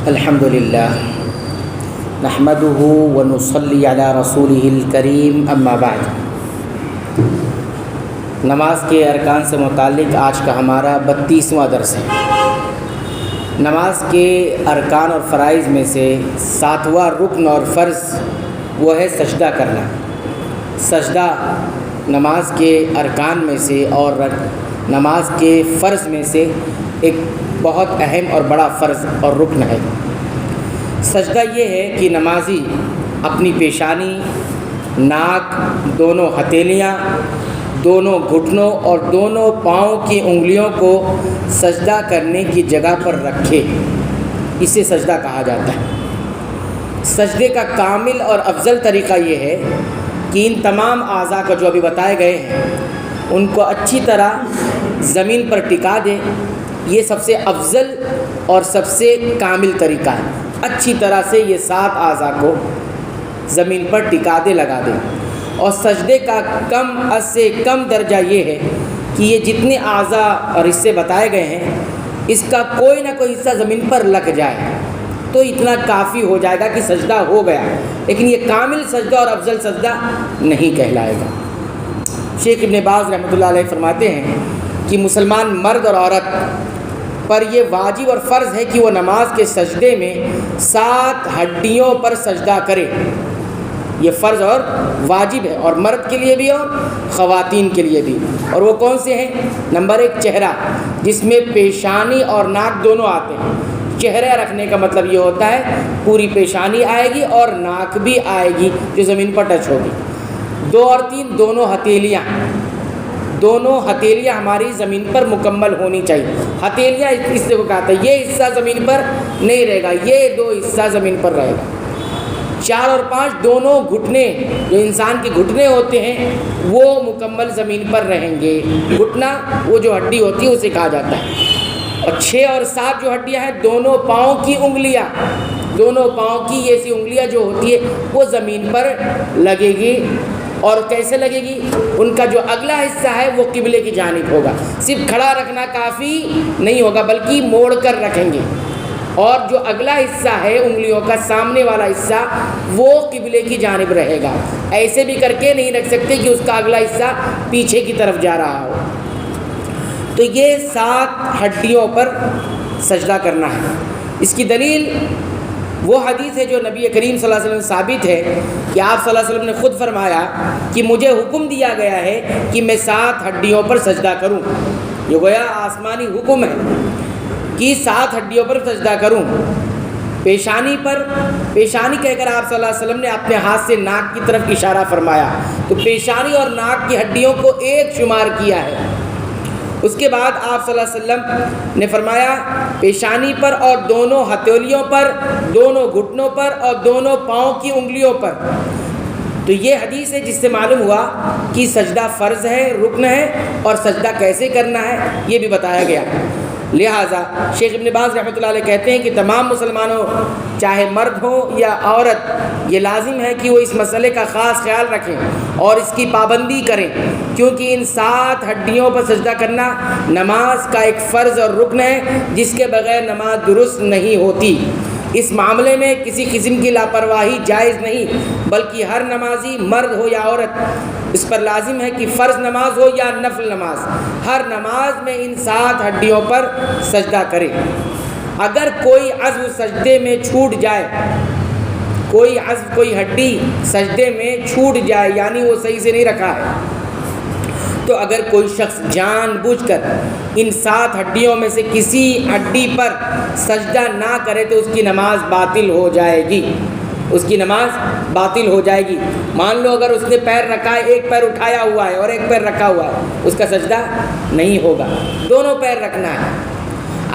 الحمدللہ نحمدہ ونصلی علی رسولہ الکریم اما بعد۔ نماز کے ارکان سے متعلق آج کا ہمارا 32واں درس ہے۔ نماز کے ارکان اور فرائض میں سے 7واں رکن اور فرض وہ ہے سجدہ کرنا۔ سجدہ نماز کے ارکان میں سے اور نماز کے فرض میں سے ایک بہت اہم اور بڑا فرض اور رکن ہے۔ سجدہ یہ ہے کہ نمازی اپنی پیشانی، ناک، دونوں ہتھیلیاں، دونوں گھٹنوں اور دونوں پاؤں کی انگلیوں کو سجدہ کرنے کی جگہ پر رکھے، اسے سجدہ کہا جاتا ہے۔ سجدے کا کامل اور افضل طریقہ یہ ہے کہ ان تمام اعضاء کو جو ابھی بتائے گئے ہیں ان کو اچھی طرح زمین پر ٹکا دے۔ یہ سب سے افضل اور سب سے کامل طریقہ ہے۔ اچھی طرح سے یہ 7 اعضاء کو زمین پر ٹکا دے، لگا دے۔ اور سجدے کا کم از سے کم درجہ یہ ہے کہ یہ جتنے اعضاء اور حصے بتائے گئے ہیں اس کا کوئی نہ کوئی حصہ زمین پر لگ جائے تو اتنا کافی ہو جائے گا کہ سجدہ ہو گیا، لیکن یہ کامل سجدہ اور افضل سجدہ نہیں کہلائے گا۔ شیخ ابن باز رحمۃ اللہ علیہ فرماتے ہیں کہ مسلمان مرد اور عورت پر یہ واجب اور فرض ہے کہ وہ نماز کے سجدے میں 7 ہڈیوں پر سجدہ کرے۔ یہ فرض اور واجب ہے، اور مرد کے لیے بھی اور خواتین کے لیے بھی۔ اور وہ کون سے ہیں؟ نمبر 1 چہرہ، جس میں پیشانی اور ناک دونوں آتے ہیں۔ چہرہ رکھنے کا مطلب یہ ہوتا ہے پوری پیشانی آئے گی اور ناک بھی آئے گی جو زمین پر ٹچ ہوگی۔ 2 اور 3 دونوں ہتھیلیاں، دونوں ہتھیلیاں ہماری زمین پر مکمل ہونی چاہیے۔ ہتھیلیاں اس سے کو کہتے ہیں یہ حصہ زمین پر نہیں رہے گا، یہ 2 حصہ زمین پر رہے گا۔ 4 اور 5 دونوں گھٹنے، جو انسان کے گھٹنے ہوتے ہیں وہ مکمل زمین پر رہیں گے۔ گھٹنا وہ جو ہڈی ہوتی ہے اسے کہا جاتا ہے۔ اور 6 اور 7 جو ہڈیاں ہیں دونوں پاؤں کی انگلیاں، دونوں پاؤں کی ایسی انگلیاں جو ہوتی ہے وہ زمین پر لگے گی۔ اور کیسے لگے گی؟ ان کا جو اگلا حصہ ہے وہ قبلے کی جانب ہوگا۔ صرف کھڑا رکھنا کافی نہیں ہوگا بلکہ موڑ کر رکھیں گے، اور جو اگلا حصہ ہے انگلیوں کا سامنے والا حصہ وہ قبلے کی جانب رہے گا۔ ایسے بھی کر کے نہیں رکھ سکتے کہ اس کا اگلا حصہ پیچھے کی طرف جا رہا ہو۔ تو یہ 7 ہڈیوں پر سجدہ کرنا ہے۔ اس کی دلیل وہ حدیث ہے جو نبی کریم صلی اللہ علیہ وسلم ثابت ہے کہ آپ صلی اللہ علیہ وسلم نے خود فرمایا کہ مجھے حکم دیا گیا ہے کہ میں 7 ہڈیوں پر سجدہ کروں۔ یہ گویا آسمانی حکم ہے کہ 7 ہڈیوں پر سجدہ کروں۔ پیشانی پر، پیشانی کہہ کر آپ صلی اللہ علیہ وسلم نے اپنے ہاتھ سے ناک کی طرف اشارہ فرمایا، تو پیشانی اور ناک کی ہڈیوں کو ایک شمار کیا ہے۔ اس کے بعد آپ صلی اللہ علیہ وسلم نے فرمایا پیشانی پر اور دونوں ہتھیلیوں پر، دونوں گھٹنوں پر اور دونوں پاؤں کی انگلیوں پر۔ تو یہ حدیث ہے جس سے معلوم ہوا کہ سجدہ فرض ہے، رکن ہے، اور سجدہ کیسے کرنا ہے یہ بھی بتایا گیا۔ لہٰذا شیخ ابن باز رحمۃ اللہ علیہ کہتے ہیں کہ تمام مسلمانوں چاہے مرد ہوں یا عورت یہ لازم ہے کہ وہ اس مسئلے کا خاص خیال رکھیں اور اس کی پابندی کریں، کیونکہ ان 7 ہڈیوں پر سجدہ کرنا نماز کا ایک فرض اور رکن ہے جس کے بغیر نماز درست نہیں ہوتی۔ اس معاملے میں کسی قسم کی لاپرواہی جائز نہیں، بلکہ ہر نمازی مرد ہو یا عورت اس پر لازم ہے کہ فرض نماز ہو یا نفل نماز، ہر نماز میں ان 7 ہڈیوں پر سجدہ کرے۔ اگر کوئی عضو سجدے میں چھوٹ جائے، کوئی عضو، کوئی ہڈی سجدے میں چھوٹ جائے یعنی وہ صحیح سے نہیں رکھا ہے، تو اگر کوئی شخص جان بوجھ کر ان 7 ہڈیوں میں سے کسی ہڈی پر سجدہ نہ کرے تو اس کی نماز باطل ہو جائے گی، اس کی نماز باطل ہو جائے گی۔ مان لو اگر اس نے پیر رکھا ہے، ایک پیر اٹھایا ہوا ہے اور ایک پیر رکھا ہوا ہے، اس کا سجدہ نہیں ہوگا، دونوں پیر رکھنا ہے۔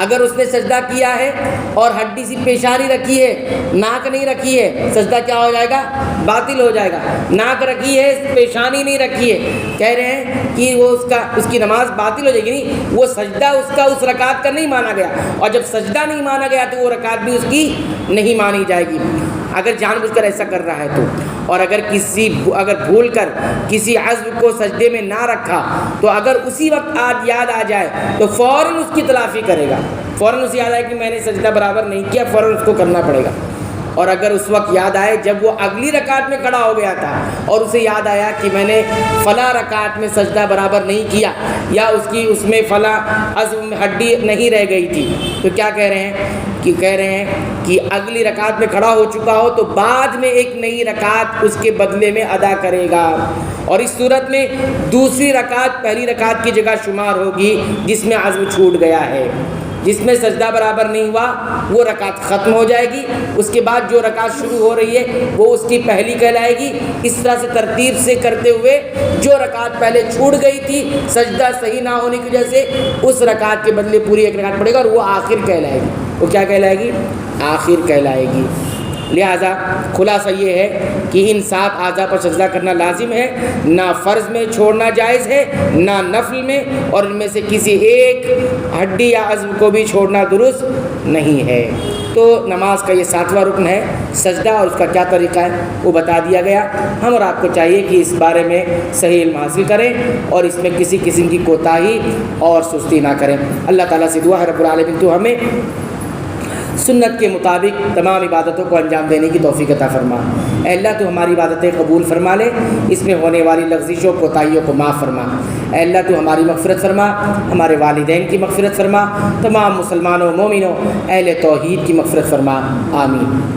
اگر اس نے سجدہ کیا ہے اور ہڈی سی پیشانی رکھی ہے، ناک نہیں رکھی ہے، سجدہ کیا ہو جائے گا؟ باطل ہو جائے گا۔ ناک رکھی ہے، پیشانی نہیں رکھی ہے، کہہ رہے ہیں کہ وہ اس کی نماز باطل ہو جائے گی۔ نہیں، وہ سجدہ اس کا اس رکعت کا نہیں مانا گیا، اور جب سجدہ نہیں مانا گیا تو وہ رکعت بھی اس کی نہیں مانی جائے گی۔ اگر جان بوجھ کر ایسا کر رہا ہے تو، اور اگر بھول کر کسی عضو کو سجدے میں نہ رکھا تو اگر اسی وقت یاد آ جائے تو فوراً اس کی تلافی کرے گا، فوراً اسے یاد آئے کہ میں نے سجدہ برابر نہیں کیا، فوراً اس کو کرنا پڑے گا۔ اور اگر اس وقت یاد آئے جب وہ اگلی رکعت میں کھڑا ہو گیا تھا اور اسے یاد آیا کہ میں نے فلاں رکعت میں سجدہ برابر نہیں کیا، یا اس میں فلاں عضو میں ہڈی نہیں رہ گئی تھی، تو کیا کہہ رہے ہیں کہ اگلی رکعت میں کھڑا ہو چکا ہو تو بعد میں ایک نئی رکعت اس کے بدلے میں ادا کرے گا، اور اس صورت میں دوسری رکعت پہلی رکعت کی جگہ شمار ہوگی جس میں عضو چھوٹ گیا ہے، جس میں سجدہ برابر نہیں ہوا وہ رکعت ختم ہو جائے گی، اس کے بعد جو رکعت شروع ہو رہی ہے وہ اس کی پہلی کہلائے گی۔ اس طرح سے ترتیب سے کرتے ہوئے جو رکعت پہلے چھوٹ گئی تھی سجدہ صحیح نہ ہونے کی وجہ سے، اس رکعت کے بدلے پوری ایک رکعت پڑے گا اور وہ آخر کہلائے گی۔ وہ کیا کہلائے گی؟ آخر کہلائے گی۔ لہذا خلاصہ یہ ہے کہ ان 7 اعضاء پر سجدہ کرنا لازم ہے، نہ فرض میں چھوڑنا جائز ہے نہ نفل میں، اور ان میں سے کسی ایک ہڈی یا عضو کو بھی چھوڑنا درست نہیں ہے۔ تو نماز کا یہ 7واں رکن ہے سجدہ، اور اس کا کیا طریقہ ہے وہ بتا دیا گیا۔ ہم اور آپ کو چاہیے کہ اس بارے میں صحیح علم حاصل کریں اور اس میں کسی قسم کی کوتاہی اور سستی نہ کریں۔ اللہ تعالیٰ سے دعا ہے رب العالمین تو ہمیں سنت کے مطابق تمام عبادتوں کو انجام دینے کی توفیق عطا فرما۔ اے اللہ تو ہماری عبادتیں قبول فرما لے، اس میں ہونے والی لغزشوں کوتاہیوں کو معاف فرما۔ اے اللہ تو ہماری مغفرت فرما، ہمارے والدین کی مغفرت فرما، تمام مسلمانوں مومنوں اہل توحید کی مغفرت فرما، آمین۔